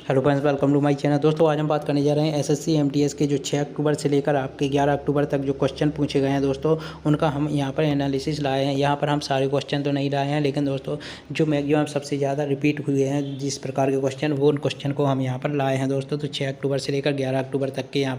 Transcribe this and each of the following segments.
Hello friends, welcome to my channel. दोस्तों आज हम बात करने जा रहे हैं एसएससी एमटीएस के जो 6 अक्टूबर से लेकर आपके 11 अक्टूबर तक जो क्वेश्चन पूछे गए हैं दोस्तों, उनका हम यहाँ पर एनालिसिस लाए हैं। यहाँ पर हम सारे क्वेश्चन तो नहीं लाए हैं, लेकिन दोस्तों जो मैक्सिमम सबसे ज़्यादा रिपीट हुए हैं जिस प्रकार के क्वेश्चन, वो उन क्वेश्चन को हम यहाँ पर लाए हैं दोस्तों। तो 6 अक्टूबर से लेकर 11 अक्टूबर तक के यहाँ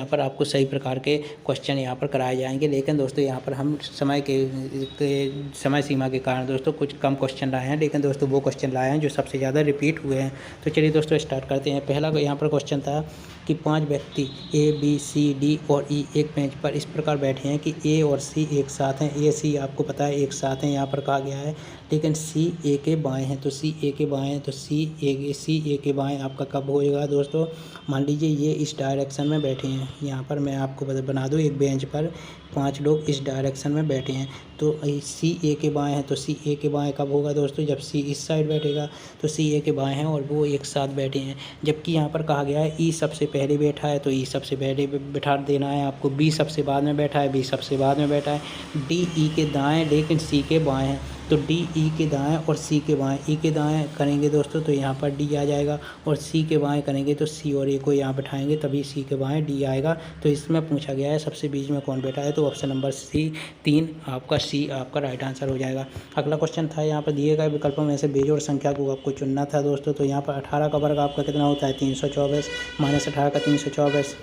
पर आपको सही प्रकार के क्वेश्चन यहाँ पर कराए जाएंगे। लेकिन दोस्तों यहाँ पर हम समय सीमा के कारण दोस्तों कुछ कम क्वेश्चन लाए हैं, लेकिन दोस्तों वो क्वेश्चन लाए हैं जो सबसे ज़्यादा रिपीट हुए हैं। तो चलिए दोस्तों स्टार्ट करते हैं। पहला यहाँ पर क्वेश्चन था कि 5 व्यक्ति ए बी सी डी और ई एक बेंच पर इस प्रकार बैठे हैं कि ए और सी एक साथ हैं। ए सी आपको पता है एक साथ हैं यहाँ पर कहा गया है, लेकिन सी ए के बाएं हैं। तो सी ए के बाएं हैं, तो सी ए के बाएं आपका कब होएगा दोस्तों? मान लीजिए ये इस डायरेक्शन में बैठे हैं। यहाँ पर मैं आपको बना दूँ, एक बेंच पर 5 लोग इस डायरेक्शन में बैठे हैं। तो सी ए के बाएं हैं, तो सी ए के बाएं कब होगा दोस्तों? जब सी इस साइड बैठेगा। तो सी ए के बाएं हैं और वो एक साथ बैठे हैं। जबकि यहाँ पर कहा गया है ई सबसे पहले बैठा है, तो ई सबसे पहले बैठा देना है आपको। बी सबसे बाद में बैठा है, बी सबसे बाद में बैठा है। डी ई के दाएँ लेकिन सी के बाएँ हैं, तो डी ई के दाएँ और सी के बाएँ। ई के दाएँ करेंगे दोस्तों तो यहाँ पर डी आ जाएगा, और सी के बाएँ करेंगे तो सी और ए को यहाँ बैठाएंगे, तभी सी के बाएँ डी आएगा। तो इसमें पूछा गया है सबसे बीच में कौन बैठा है, तो ऑप्शन नंबर सी आपका राइट आंसर हो जाएगा। अगला क्वेश्चन था, यहाँ पर दिए गए विकल्पों में से बेजोड़ संख्या को आपको चुनना था दोस्तों। तो यहाँ पर 18 का वर्ग आपका कितना होता है? 324, -18 का 324,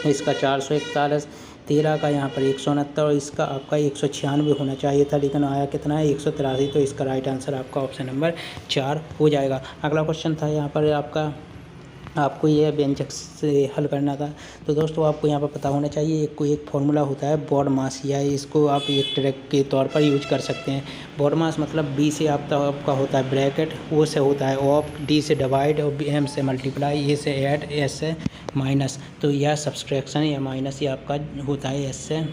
इसका 441, 13 का यहाँ पर 169 और इसका आपका 196 होना चाहिए था, लेकिन आया कितना है? 183। तो इसका राइट आंसर आपका ऑप्शन नंबर 4 हो जाएगा। अगला क्वेश्चन था यहाँ पर आपको यह व्यंजक से हल करना था। तो दोस्तों आपको यहाँ पर पता होना चाहिए, एक फॉर्मूला होता है बॉड मास, या इसको आप एक ट्रैक के तौर पर यूज कर सकते हैं। बॉड मास मतलब बी से आपका होता है ब्रैकेट, ओ से होता है ऑफ, डी से डिवाइड और एम से मल्टीप्लाई, ए से ऐड, एस से माइनस। तो यह सब्सट्रैक्शन या माइनस ये आपका होता है, एस से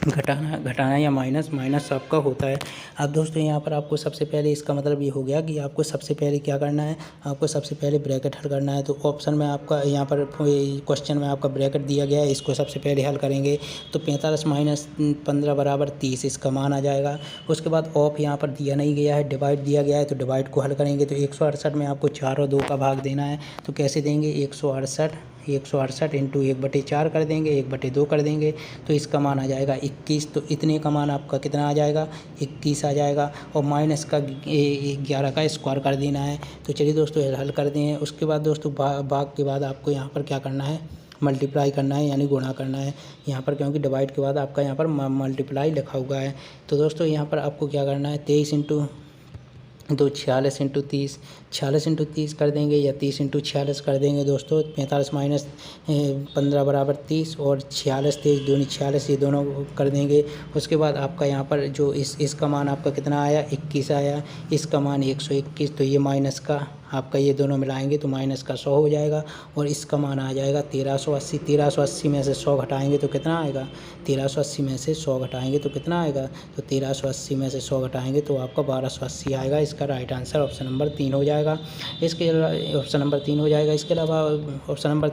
घटाना या माइनस आपका होता है। अब दोस्तों यहाँ पर आपको सबसे पहले इसका मतलब ये हो गया कि आपको सबसे पहले क्या करना है, आपको सबसे पहले ब्रैकेट हल करना है। तो ऑप्शन में आपका यहाँ पर क्वेश्चन में आपका ब्रैकेट दिया गया है, इसको सबसे पहले हल करेंगे। तो 45 - 15 बराबर 30 इसका मान आ जाएगा। उसके बाद ऑफ यहाँ पर दिया नहीं गया है, डिवाइड दिया गया है, तो डिवाइड को हल करेंगे। तो 168 में आपको 4 और 2 का भाग देना है। तो कैसे देंगे? 168 इंटू 1/4 कर देंगे, 1/2 कर देंगे, तो इसका मान आ जाएगा 21। तो इतने का मान आपका कितना आ जाएगा? 21 आ जाएगा। और माइनस का 11 का स्क्वायर कर देना है। तो चलिए दोस्तों हल कर दें। उसके बाद दोस्तों भाग के बाद आपको यहाँ पर क्या करना है? मल्टीप्लाई करना है, यानी गुणा करना है यहाँ पर, क्योंकि डिवाइड के बाद आपका यहाँ पर मल्टीप्लाई लिखा हुआ है। तो दोस्तों यहाँ पर आपको क्या करना है? 23 इंटू 2 46 इंटू 30, 46 इंटू 30 कर देंगे, या 30 इंटू 46 कर देंगे दोस्तों। 45 - 15 बराबर 30, और 46 23 दूनी 46, ये दोनों कर देंगे। उसके बाद आपका यहाँ पर जो इसका मान आपका कितना आया? 21 आया। इसका मान 121, तो ये माइनस का आपका ये दोनों मिलाएंगे तो माइनस का 100 हो जाएगा। और इसका मान आ जाएगा 1380। 1380 में से 100 घटाएंगे तो कितना आएगा? 1380 में से 100 घटाएंगे तो कितना आएगा? तो 1380 में से 100 घटाएंगे तो आपका 1280 आएगा। इसका राइट आंसर ऑप्शन नंबर 3 हो जाएगा। इसके ऑप्शन नंबर 3 हो जाएगा। इसके अलावा ऑप्शन नंबर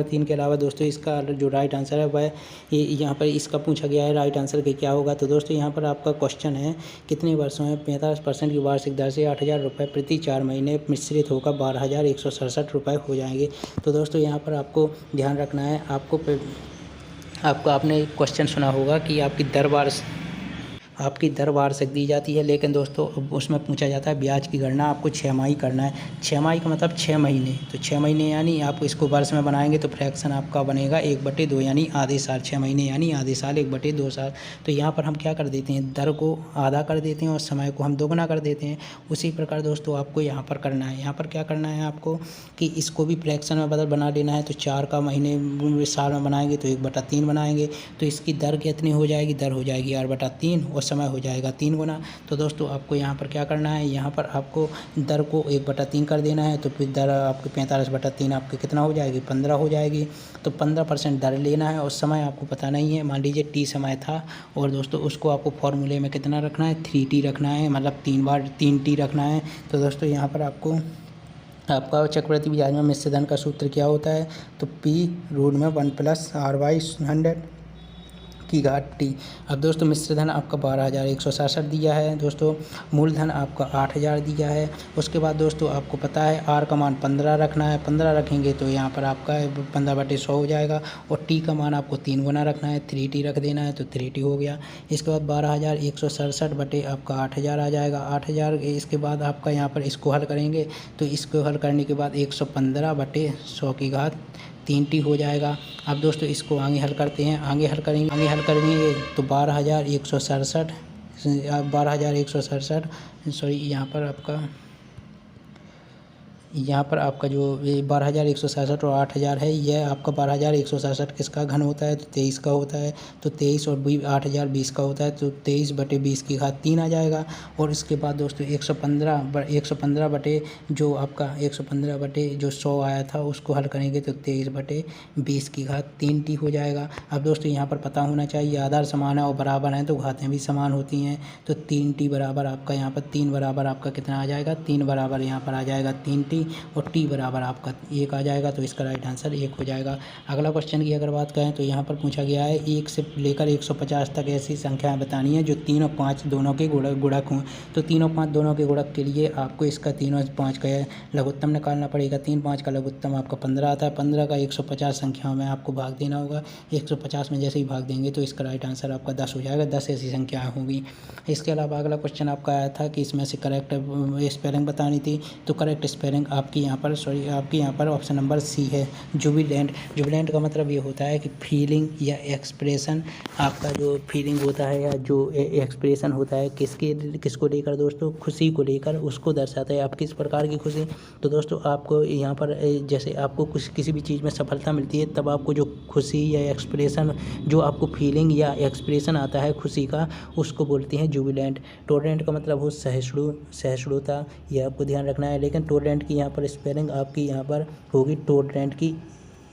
3 के अलावा दोस्तों इसका जो राइट आंसर है वह यहाँ पर इसका पूछा गया है राइट आंसर के क्या होगा। तो दोस्तों यहाँ पर आपका क्वेश्चन है, कितने वर्षों में 45% की वार्षिक दर से 8,000 रुपये प्रति 4 महीने मिश्रित होकर 12,167 रुपये हो जाएंगे। तो दोस्तों यहाँ पर आपको ध्यान रखना है, आपने क्वेश्चन सुना होगा कि आपकी दर वार्षिक दी जाती है, लेकिन दोस्तों उसमें पूछा जाता है ब्याज की गणना आपको 6 माही करना है। 6 माही का मतलब 6 महीने, तो 6 महीने यानी आप इसको वर्ष में बनाएंगे तो फ्रैक्शन आपका बनेगा 1/2 यानी आधे साल। 6 महीने यानी आधे साल, 1/2 साल। तो यहाँ पर हम क्या कर देते हैं? दर को आधा कर देते हैं और समय को हम दोगुना कर देते हैं। उसी प्रकार दोस्तों आपको यहाँ पर करना है। यहाँ पर क्या करना है आपको कि इसको भी फ्रैक्शन में बना लेना है। तो 4 का महीने साल में बनाएंगे तो 1/3 बनाएंगे, तो इसकी दर कितनी हो जाएगी? दर हो जाएगी 8/3 और समय हो जाएगा 3 गुना। तो दोस्तों आपको यहाँ पर क्या करना है? यहाँ पर आपको दर को 1/3 कर देना है, तो फिर दर आपकी 45/3 आपकी कितना हो जाएगी? 15 हो जाएगी। तो 15% दर लेना है, और समय आपको पता नहीं है। मान लीजिए टी समय था, और दोस्तों उसको आपको फॉर्मूले में कितना रखना है? 3t रखना है, मतलब 3t रखना है। तो दोस्तों यहाँ पर आपका चक्रवृद्धि ब्याज में मिश्र धन का सूत्र क्या होता है? तो p रूट में 1 + r/100 की घात टी। अब दोस्तों मिश्र धन आपका 12,167 दिया है दोस्तों, मूलधन आपका 8,000 दिया है। उसके बाद दोस्तों आपको पता है आर का मान 15 रखना है, 15 रखेंगे तो यहाँ पर आपका 15/100 हो जाएगा, और टी का मान आपको 3 गुना रखना है, 3t रख देना है तो 3t हो गया। इसके बाद 12,167 बटे आपका 8,000 आ जाएगा, 8,000। इसके बाद आपका यहाँ पर इसको हल करेंगे तो इसको हल करने के बाद 115/100 की घात 3t हो जाएगा। अब दोस्तों इसको आगे हल करते हैं, आगे हल करेंगे तो 12,167 सॉरी यहाँ पर आपका जो 12,167 और 8,000 है, यह आपका 12,167 किसका घन होता है तो 23 का होता है, तो 23 और 8,000 20 का होता है, तो 23/20 की घात 3 आ जाएगा। और इसके बाद दोस्तों 115 बटे जो आपका 115 बटे जो 100 आया था उसको हल करेंगे तो 23/20 की घात 3t हो जाएगा। अब दोस्तों यहाँ पर पता होना चाहिए आधार समान है और बराबर हैं तो घातें भी समान होती हैं, तो 3t बराबर आपका यहाँ पर 3 बराबर आपका कितना आ जाएगा, 3 बराबर यहाँ पर आ जाएगा 3t, और t बराबर आपका 1 आ जाएगा, तो इसका राइट आंसर 1 हो जाएगा। अगला क्वेश्चन की अगर बात करें तो यहाँ पर पूछा गया है 1 से लेकर 150 तक ऐसी संख्याएं बतानी है जो 3 और 5 दोनों के गुणक हों। तो 3 और 5 दोनों के गुणक के लिए आपको इसका 3 और 5 का लघुत्तम निकालना पड़ेगा। 3 5 का लघुत्तम आपका 15 आता है, 15 का 150 संख्याओं में आपको भाग देना होगा। 150 में जैसे ही भाग देंगे तो इसका राइट आंसर आपका 10 हो जाएगा, 10 ऐसी संख्याएँ होंगी। इसके अलावा अगला क्वेश्चन आपका आया था कि इसमें से करेक्ट स्पेलिंग बतानी थी, तो करेक्ट स्पेलिंग आपकी यहाँ पर ऑप्शन नंबर सी है, जुबिलेंट। जुबिलेंट का मतलब ये होता है कि फीलिंग या एक्सप्रेशन, आपका जो फीलिंग होता है या जो एक्सप्रेशन होता है किसको लेकर दोस्तों, खुशी को लेकर, उसको दर्शाता है। आप किस प्रकार की खुशी, तो दोस्तों आपको यहाँ पर जैसे आपको किसी भी चीज़ में सफलता मिलती है तब आपको जो खुशी या एक्सप्रेशन, जो आपको फीलिंग या एक्सप्रेशन आता है खुशी का, उसको बोलते हैं जुबिलेंट। टॉलरेंट का मतलब हो सहिष्णुता, ये आपको ध्यान रखना है। लेकिन टॉलरेंट की यहाँ पर स्पेलिंग आपकी यहाँ पर होगी, टॉलरेंट की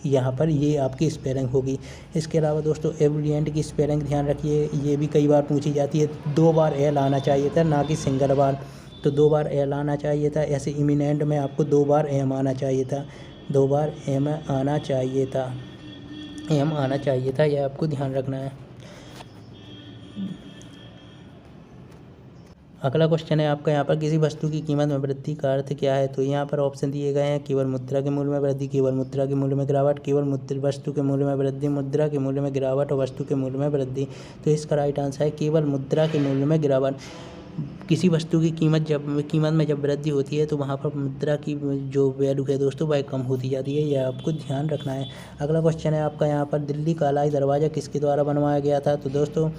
यहाँ पर ये आपकी स्पेलिंग होगी। इसके अलावा दोस्तों एब्रिलियंट की स्पेलिंग ध्यान रखिए, ये भी कई बार पूछी जाती है। 2 बार एल आना चाहिए था, ना कि सिंगल बार, तो 2 बार एल आना चाहिए था। ऐसे इमिनेंट में आपको 2 बार एम आना चाहिए था, 2 बार एम आना चाहिए था, यह आपको ध्यान रखना है। अगला क्वेश्चन है आपका यहाँ पर किसी वस्तु की कीमत में वृद्धि का अर्थ क्या है, तो यहाँ पर ऑप्शन दिए गए हैं केवल मुद्रा के मूल्य में वृद्धि, केवल मुद्रा के मूल्य में गिरावट, केवल वस्तु के मूल्य में वृद्धि, मुद्रा के मूल्य में गिरावट और वस्तु के मूल्य में वृद्धि। तो इसका राइट आंसर है केवल मुद्रा के मूल्य में गिरावट। किसी वस्तु की कीमत में जब वृद्धि होती है तो वहाँ पर मुद्रा की जो वैल्यू है दोस्तों वह कम होती जाती है, यह आपको ध्यान रखना है। अगला क्वेश्चन है आपका यहाँ पर दिल्ली का अलाई दरवाज़ा किसके द्वारा बनवाया गया था, तो दोस्तों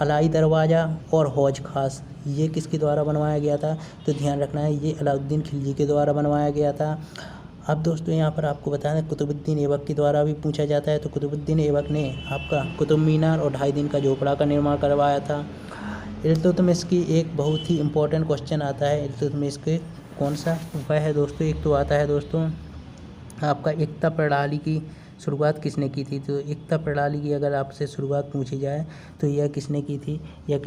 अलाई दरवाज़ा और हौज खास ये किसके द्वारा बनवाया गया था, तो ध्यान रखना है ये अलाउद्दीन खिलजी के द्वारा बनवाया गया था। अब दोस्तों यहाँ पर आपको बता दें कुतुबुद्दीन ऐबक के द्वारा भी पूछा जाता है, तो कुतुबुद्दीन ऐबक ने आपका कुतुब मीनार और 2.5 दिन का झोपड़ा का निर्माण करवाया था। इल्तुतमिश की एक बहुत ही इम्पोर्टेंट क्वेश्चन आता है, इल्तुतमिश के कौन सा वह है दोस्तों, एक तो आता है दोस्तों आपका एकता प्रणाली की शुरुआत किसने की थी, तो एकता प्रणाली की अगर आपसे शुरुआत पूछी जाए तो यह किसने की थी, यह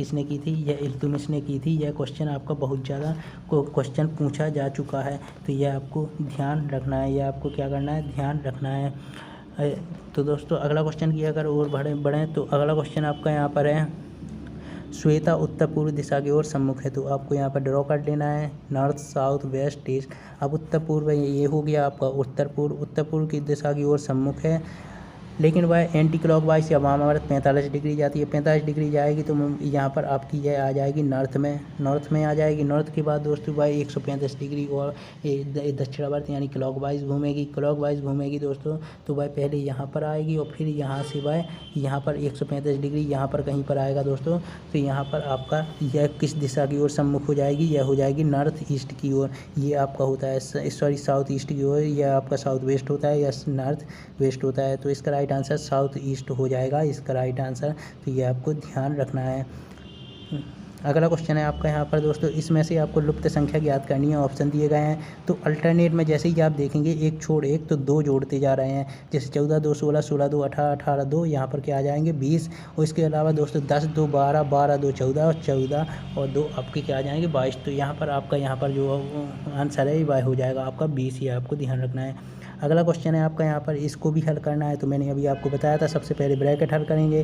इल्तुतमिश ने की थी। यह क्वेश्चन आपका बहुत ज़्यादा क्वेश्चन पूछा जा चुका है, तो यह आपको ध्यान रखना है, यह आपको क्या करना है, ध्यान रखना है। तो दोस्तों अगला क्वेश्चन की अगर और बढ़ें तो अगला क्वेश्चन आपका यहाँ पर है श्वेता उत्तर पूर्व दिशा की ओर सम्मुख है, तो आपको यहाँ पर ड्रॉ कर लेना है नॉर्थ साउथ वेस्ट ईस्ट। अब उत्तर पूर्व ये हो गया आपका उत्तर पूर्व की दिशा की ओर सम्मुख है, लेकिन वह एंटी क्लॉकवाइज या वामावर्त 45 डिग्री जाती है। 45 डिग्री जाएगी तो यहाँ पर आपकी यह आ जाएगी नॉर्थ में आ जाएगी। नॉर्थ के बाद दोस्तों वह 135 डिग्री और दक्षिणावर्त यानी क्लॉकवाइज घूमेगी दोस्तों, तो वह पहले यहाँ पर आएगी और फिर यहाँ से वह यहाँ पर 135 डिग्री यहाँ पर कहीं पर आएगा दोस्तों। तो यहाँ पर आपका यह किस दिशा की ओर सम्मुख हो जाएगी, यह हो जाएगी नॉर्थ ईस्ट की ओर। ये आपका होता है साउथ ईस्ट की ओर, यह आपका साउथ वेस्ट होता है या नॉर्थ वेस्ट होता है। तो इसका राइट आंसर साउथ ईस्ट हो जाएगा, इसका राइट आंसर। तो ये आपको ध्यान रखना है। अगला क्वेश्चन है आपका यहाँ पर दोस्तों इसमें से आपको लुप्त संख्या ज्ञात करनी है, ऑप्शन दिए गए हैं। तो अल्टरनेट में जैसे ही आप देखेंगे एक छोड़ एक तो 2 जोड़ते जा रहे हैं, जैसे 14 2 16 16 2 18 18 2 यहाँ पर क्या आ जाएंगे 20। और इसके अलावा दोस्तों 10 2 12 12 2 14 और 14 और 2 आपके क्या आ जाएंगे 22। तो यहाँ पर आपका जो आंसर है वह हो जाएगा आपका 20, ये आपको ध्यान रखना है। अगला क्वेश्चन है आपका यहाँ पर, इसको भी हल करना है। तो मैंने अभी आपको बताया था, सबसे पहले ब्रैकेट हल करेंगे।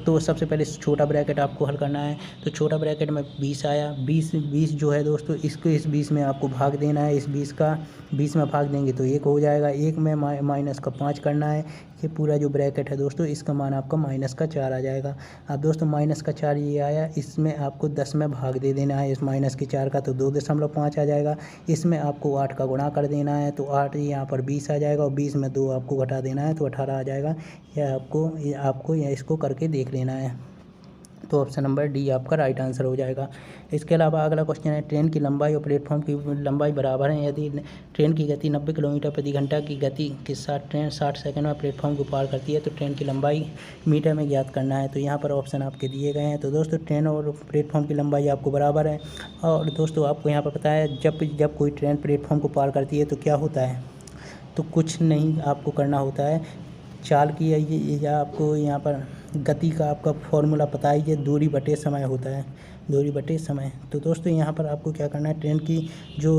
तो सबसे पहले छोटा ब्रैकेट आपको हल करना है। तो छोटा ब्रैकेट में 20 आया, 20 जो है दोस्तों, इसको इस 20 में आपको भाग देना है। इस 20 में भाग देंगे तो 1 हो जाएगा। 1 में माइनस का 5 करना है। ये पूरा जो ब्रैकेट है दोस्तों, इसका मान आपका माइनस का 4 आ जाएगा। अब दोस्तों माइनस का 4 ये आया, इसमें आपको 10 में भाग दे देना है इस माइनस के 4 का, तो 2.5 आ जाएगा। इसमें आपको 8 का गुणा कर देना है, तो 8 यहाँ पर 20 आ जाएगा, और 20 में 2 आपको घटा देना है, तो 18 आ जाएगा। यह आपको या इसको करके देख लेना है। तो ऑप्शन नंबर डी आपका राइट आंसर हो जाएगा। इसके अलावा अगला क्वेश्चन है, ट्रेन की लंबाई और प्लेटफॉर्म की लंबाई बराबर है। यदि ट्रेन की गति 90 किलोमीटर प्रति घंटा की गति के साथ ट्रेन 60 सेकंड में प्लेटफॉर्म को पार करती है, तो ट्रेन की लंबाई मीटर में ज्ञात करना है। तो यहाँ पर ऑप्शन आपके दिए गए हैं। तो दोस्तों ट्रेन और प्लेटफॉर्म की लंबाई आपको बराबर है। और दोस्तों आपको यहाँ पर पता है, जब कोई ट्रेन प्लेटफॉर्म को पार करती है तो क्या होता है, तो कुछ नहीं आपको करना होता है, चाल की या आपको यहाँ पर गति का आपका फॉर्मूला पता है, ये दूरी बटे समय होता है, दूरी बटे समय। तो दोस्तों यहाँ पर आपको क्या करना है, ट्रेन की जो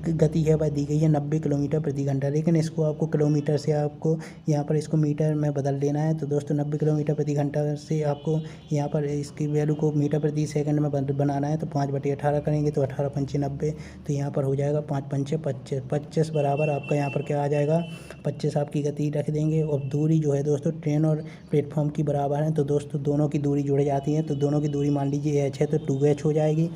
गति है वह दी गई है 90 किलोमीटर प्रति घंटा, लेकिन इसको आपको किलोमीटर से आपको यहाँ पर इसको मीटर में बदल देना है। तो दोस्तों 90 किलोमीटर प्रति घंटा से आपको यहाँ पर इसकी वैल्यू को मीटर प्रति सेकंड में बनाना है। तो 5/18 करेंगे तो 18 पंचे 90, तो यहाँ पर हो जाएगा 5 पंचे 25, 25 बराबर आपका यहाँ पर क्या आ जाएगा, 25 आपकी गति रख देंगे। और दूरी जो है दोस्तों ट्रेन और प्लेटफॉर्म की बराबर है, तो दोस्तों दोनों की दूरी जुड़ जाती है। तो दोनों की दूरी मान लीजिए h है तो 2h हो जाएगी।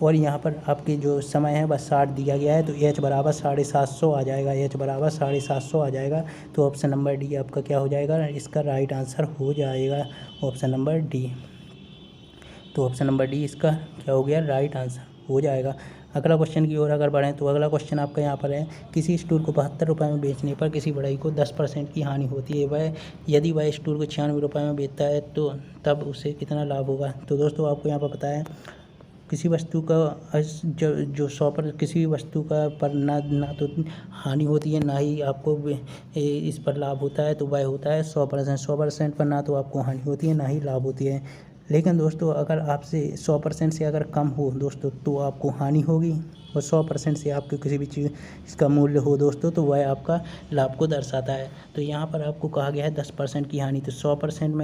और यहाँ पर आपकी जो समय है बस 60 दिया गया है, तो h बराबर 750 आ जाएगा, h बराबर 750 आ जाएगा। तो ऑप्शन नंबर डी आपका क्या हो जाएगा, इसका राइट आंसर हो जाएगा ऑप्शन नंबर डी। तो ऑप्शन नंबर डी इसका क्या हो गया, राइट आंसर हो जाएगा। अगला क्वेश्चन की ओर अगर बढ़ें तो अगला क्वेश्चन आपका यहाँ पर है, किसी स्टूल को 72 रुपये में बेचने पर किसी बढ़ई को 10% की हानि होती है। वह यदि वह स्टूल को 96 रुपये में बेचता है तो तब उसे कितना लाभ होगा। तो दोस्तों आपको यहाँ पर पता है, किसी वस्तु का जो 100 किसी भी वस्तु का पर ना तो हानि होती है, ना ही आपको इस पर लाभ होता है। तो वह होता है 100% पर ना तो आपको हानि होती है ना ही लाभ होती है। लेकिन दोस्तों अगर आपसे 100% से अगर कम हो दोस्तों तो आपको हानि होगी, और 100% से आपके किसी भी चीज़ इसका मूल्य हो दोस्तों तो वह आपका लाभ को दर्शाता है। तो यहाँ पर आपको कहा गया है 10% की हानि, तो 100%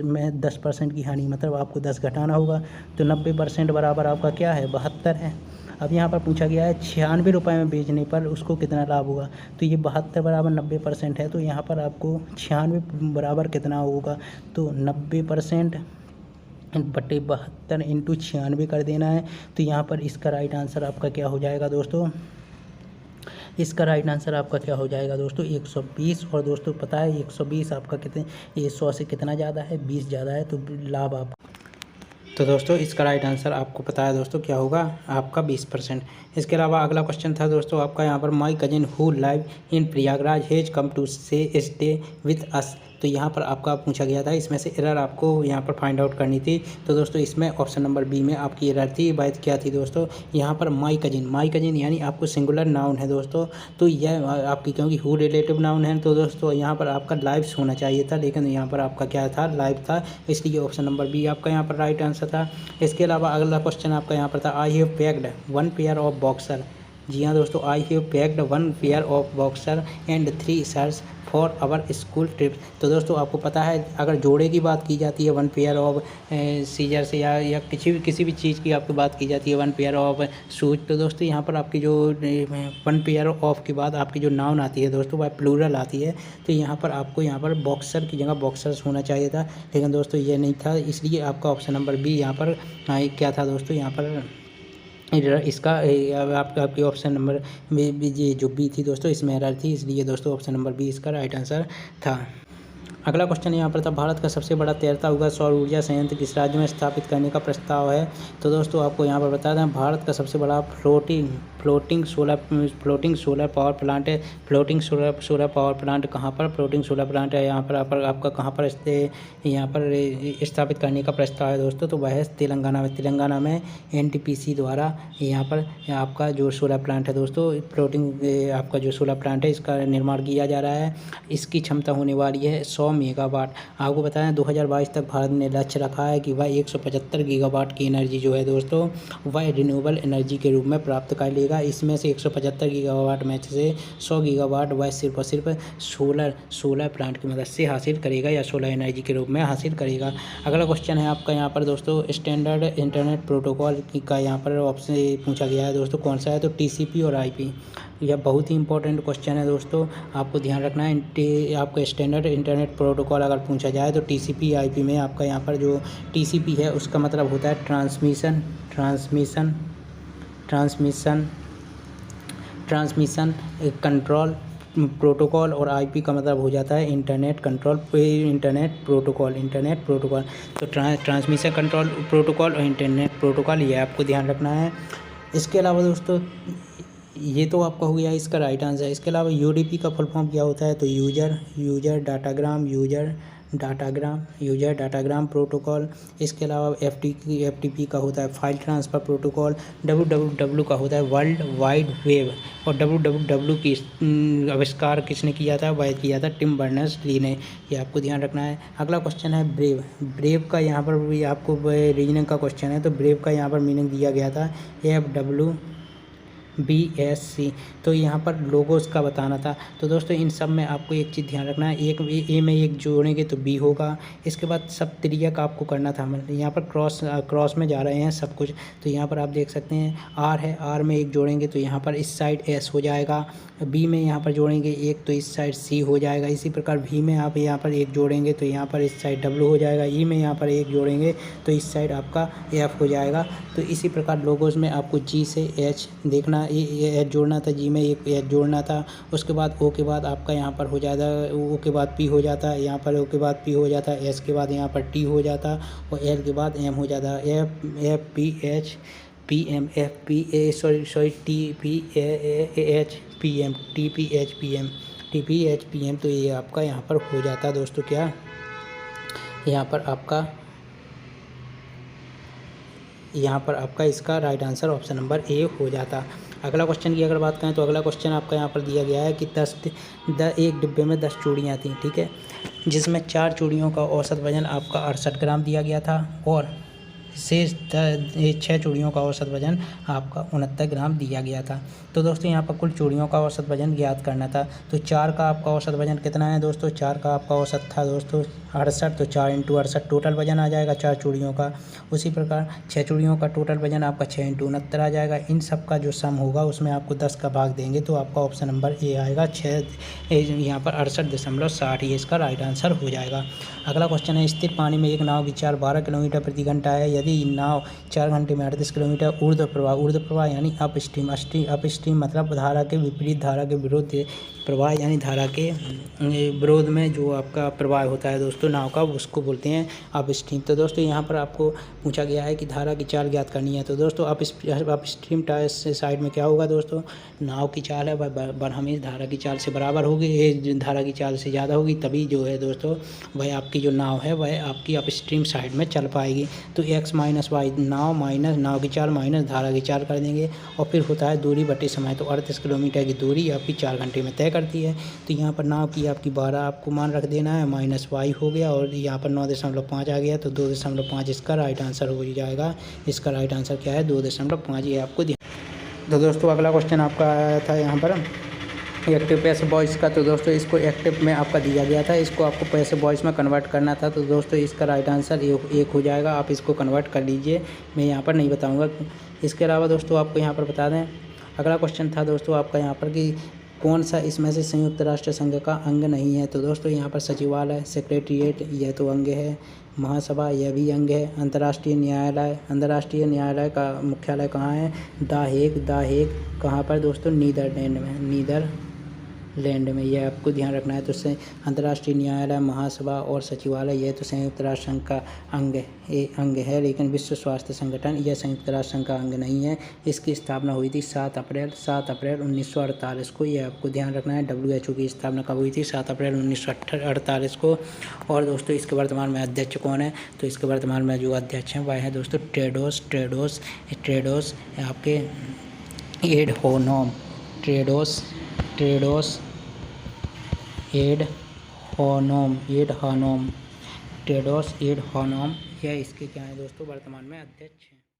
में 10% की हानि मतलब आपको 10 घटाना होगा। तो 90% बराबर आपका क्या है, 72 है। अब यहाँ पर पूछा गया है 96 रुपये में बेचने पर उसको कितना लाभ होगा। तो ये 72 बराबर 90% है, तो यहाँ पर आपको 96 बराबर कितना होगा, तो 90% बटे 72 इंटू 96 कर देना है। तो यहाँ पर इसका राइट आंसर आपका क्या हो जाएगा दोस्तों, इसका राइट आंसर आपका क्या हो जाएगा दोस्तों, 120। और दोस्तों पता है 120 आपका कितने, ये 100 से कितना ज़्यादा है, 20 ज़्यादा है, तो लाभ आप। तो दोस्तों इसका राइट आंसर आपको पता है दोस्तों क्या होगा, आपका 20%। इसके अलावा अगला क्वेश्चन था दोस्तों आपका यहाँ पर, my cousin who live in Prayagraj has come to stay with us. तो यहाँ पर आपका पूछा गया था, इसमें से एरर आपको यहाँ पर फाइंड आउट करनी थी। तो दोस्तों इसमें ऑप्शन नंबर बी में आपकी एरर थी। बात क्या थी दोस्तों, यहाँ पर माई कजिन यानी आपको सिंगुलर नाउन है दोस्तों, तो यह आपकी क्योंकि हु रिलेटिव नाउन है, तो दोस्तों यहाँ पर आपका लाइव्स होना चाहिए था, लेकिन यहाँ पर आपका क्या था, लाइव था, इसलिए ऑप्शन नंबर बी आपका यहाँ पर राइट आंसर था। इसके अलावा अगला क्वेश्चन आपका यहाँ पर था, I have packed 1 pair of boxer. जी हाँ दोस्तों, I have packed 1 pair of boxer and 3 shirts for our school trip. तो दोस्तों आपको पता है, अगर जोड़े की बात की जाती है 1 पेयर ऑफ सीजर से या किसी भी चीज़ की आपको बात की जाती है 1 पेयर ऑफ शूज, तो दोस्तों यहाँ पर आपकी जो 1 पेयर ऑफ के बाद आपकी जो नाउन आती है दोस्तों वह प्लूरल आती है। तो यहाँ पर आपको यहाँ पर बॉक्सर की जगह बॉक्सर्स होना चाहिए था, लेकिन दोस्तों ये नहीं था, इसलिए आपका ऑप्शन नंबर बी यहाँ पर क्या था दोस्तों, यहाँ पर इसका आपके ऑप्शन नंबर ये जो बी थी दोस्तों इसमें एरर थी, इसलिए दोस्तों ऑप्शन नंबर बी इसका राइट आंसर था। अगला क्वेश्चन यहाँ पर था, भारत का सबसे बड़ा तैरता हुआ सौर ऊर्जा संयंत्र किस राज्य में स्थापित करने का प्रस्ताव है। तो दोस्तों आपको यहाँ पर बता दें, भारत का सबसे बड़ा फ्लोटिंग सोलर पावर प्लांट है। फ्लोटिंग सोलर पावर प्लांट कहाँ पर, फ्लोटिंग सोलर प्लांट है यहाँ पर आपका कहाँ पर यहाँ पर स्थापित करने का प्रस्ताव है दोस्तों, तो वह है तेलंगाना में NTPC द्वारा यहाँ पर आपका जो सोलर प्लांट है दोस्तों, फ्लोटिंग आपका जो सोलर प्लांट है इसका निर्माण किया जा रहा है। इसकी क्षमता होने वाली है 100 100 मेगावाट। आपको बताएं 2022 तक भारत ने लक्ष्य रखा है कि वह 175 गीगावाट की एनर्जी जो है दोस्तों वह रिन्यूएबल एनर्जी के रूप में प्राप्त कर लेगा। इसमें से 175 गीगावाट में से 100 गीगावाट वह सिर्फ और सिर्फ सोलर प्लांट की मदद से हासिल करेगा या सोलर एनर्जी के रूप में हासिल करेगा। अगला क्वेश्चन है आपका यहाँ पर दोस्तों स्टैंडर्ड इंटरनेट प्रोटोकॉल का यहाँ पर ऑप्शन पूछा गया है दोस्तों कौन सा है, तो TCP और IP। यह बहुत ही इंपॉर्टेंट क्वेश्चन है दोस्तों, आपको ध्यान रखना है। आपका स्टैंडर्ड इंटरनेट प्रोटोकॉल अगर पूछा जाए तो TCP IP में आपका यहाँ पर जो TCP है उसका मतलब होता है ट्रांसमिशन कंट्रोल प्रोटोकॉल, और IP का मतलब हो जाता है इंटरनेट प्रोटोकॉल। तो ट्रांसमिशन कंट्रोल प्रोटोकॉल और इंटरनेट प्रोटोकॉल ये आपको ध्यान रखना है। इसके अलावा दोस्तों ये तो आपका हो गया इसका राइट आंसर। इसके अलावा UDP का फुल फॉर्म क्या होता है, तो यूजर डाटाग्राम प्रोटोकॉल। इसके अलावा FTP का होता है फाइल ट्रांसफ़र प्रोटोकॉल। WWW का होता है वर्ल्ड वाइड वेब, और WWW की आविष्कार किसने किया था, वह किया था टिम बर्नर्स-ली ने। ये आपको ध्यान रखना है। अगला क्वेश्चन है ब्रेव का यहाँ पर भी आपको रीजनिंग का क्वेश्चन है, तो ब्रेव का यहाँ पर मीनिंग दिया गया था FWBSC। तो यहाँ पर लोगोस का बताना था। तो दोस्तों इन सब में आपको एक चीज़ ध्यान रखना है, एक ए में एक जोड़ेंगे तो B होगा। इसके बाद सब त्रियक आपको करना था। यहाँ पर क्रॉस में जा रहे हैं सब कुछ, तो यहाँ पर आप देख सकते हैं R है, R में एक जोड़ेंगे तो यहाँ पर इस साइड S हो जाएगा। B में यहाँ पर जोड़ेंगे एक तो इस साइड C हो जाएगा। इसी प्रकार V में आप यहाँ पर एक जोड़ेंगे तो यहाँ पर इस साइड W हो जाएगा। E में यहाँ पर एक जोड़ेंगे तो इस साइड आपका F हो जाएगा। तो इसी प्रकार लोगोस में आपको G से H देखना, H जोड़ना था, G में एक H जोड़ना था। उसके बाद O के बाद आपका यहाँ पर हो जाता है, O के बाद P हो जाता है, यहाँ पर O के बाद P हो जाता है, S के बाद यहाँ पर T हो जाता, और L के बाद M हो जाता है। TPHPM तो ये आपका यहाँ पर हो जाता है दोस्तों क्या, यहाँ पर आपका इसका right answer option number A हो जाता। अगला क्वेश्चन की अगर बात करें तो अगला क्वेश्चन आपका यहाँ पर दिया गया है कि एक डिब्बे में 10 चूड़ियाँ थीं, ठीक है, जिसमें 4 चूड़ियों का औसत वजन आपका 68 ग्राम दिया गया था, और शेष 6 चूड़ियों का औसत वजन आपका 69 ग्राम दिया गया था। तो दोस्तों यहाँ पर कुल चूड़ियों का औसत वजन ज्ञात करना था। तो 4 का आपका औसत वजन कितना है दोस्तों, 4 का आपका औसत था दोस्तों 68, तो 4 × 68 टोटल वजन आ जाएगा 4 चूड़ियों का। उसी प्रकार 6 चूड़ियों का टोटल वजन आपका 6 × 69 आ जाएगा। इन सब का जो सम होगा उसमें आपको 10 का भाग देंगे तो आपका ऑप्शन नंबर A आएगा 6, यहाँ पर 68.60, ये इसका राइट आंसर हो जाएगा। अगला क्वेश्चन है स्थिर पानी में एक नाव की चाल 12 किलोमीटर प्रति घंटा है, यदि नाव 4 घंटे में 38 किलोमीटर ऊर्ध्व प्रवाह यानी अपस्ट्रीम मतलब धारा के विपरीत धारा के विरुद्ध प्रवाह यानी धारा के विरोध में जो आपका प्रवाह होता है दोस्तों नाव का, उसको बोलते हैं अपस्ट्रीम। तो दोस्तों यहाँ पर आपको पूछा गया है कि धारा की चाल ज्ञात करनी है। तो दोस्तों अपस्ट्रीम साइड में क्या होगा दोस्तों, नाव की चाल है वह हमें धारा की चाल से बराबर होगी, धारा की चाल से ज़्यादा होगी, तभी जो है दोस्तों वह आपकी जो नाव है वह आपकी अपस्ट्रीम साइड में चल पाएगी। तो x - y नाव माइनस नाव की चाल माइनस धारा की चाल कर देंगे, और फिर होता है दूरी बटे समय। तो 38 किलोमीटर की दूरी आपकी 4 घंटे में तय करती है। तो यहाँ पर नाव की आपकी 12 आपको मान रख देना है, -y हो गया, और यहाँ पर 9.5 आ गया, तो 2.5 इसका राइट आंसर हो जाएगा। इसका राइट आंसर क्या है 2.5, ये आपको ध्यान। तो दोस्तों अगला क्वेश्चन आपका आया था यहाँ पर एक्टिव पैसिव वॉइस का। तो दोस्तों इसको एक्टिव में आपका दिया गया था, इसको आपको पैसिव वॉइस में कन्वर्ट करना था। तो दोस्तों इसका राइट आंसर 1 हो जाएगा। आप इसको कन्वर्ट कर लीजिए, मैं यहाँ पर नहीं बताऊँगा। इसके अलावा दोस्तों आपको यहाँ पर बता दें, अगला क्वेश्चन था दोस्तों आपका यहाँ पर कि कौन सा इसमें से संयुक्त राष्ट्र संघ का अंग नहीं है। तो दोस्तों यहाँ पर सचिवालय, सेक्रेटरीट यह तो अंग है, महासभा यह भी अंग है, अंतर्राष्ट्रीय न्यायालय का मुख्यालय कहाँ है, द हेग कहाँ पर दोस्तों, नीदरलैंड में, यह आपको ध्यान रखना है। तो अंतर्राष्ट्रीय न्यायालय, महासभा और सचिवालय यह तो संयुक्त राष्ट्र संघ का अंग है, लेकिन विश्व स्वास्थ्य संगठन यह संयुक्त राष्ट्र संघ का अंग नहीं है। इसकी स्थापना हुई थी 7 अप्रैल 1948 को, यह आपको ध्यान रखना है। WHO की स्थापना कब हुई थी, 7 अप्रैल 1948 को। और दोस्तों इसके वर्तमान में अध्यक्ष कौन है, तो इसके वर्तमान में जो अध्यक्ष हैं वह है दोस्तों टेड्रोस आपके एडहोनोम हानोम एड हानोम, टेड्रोस एड हानोम, यह इसके क्या है दोस्तों वर्तमान में अध्यक्ष हैं।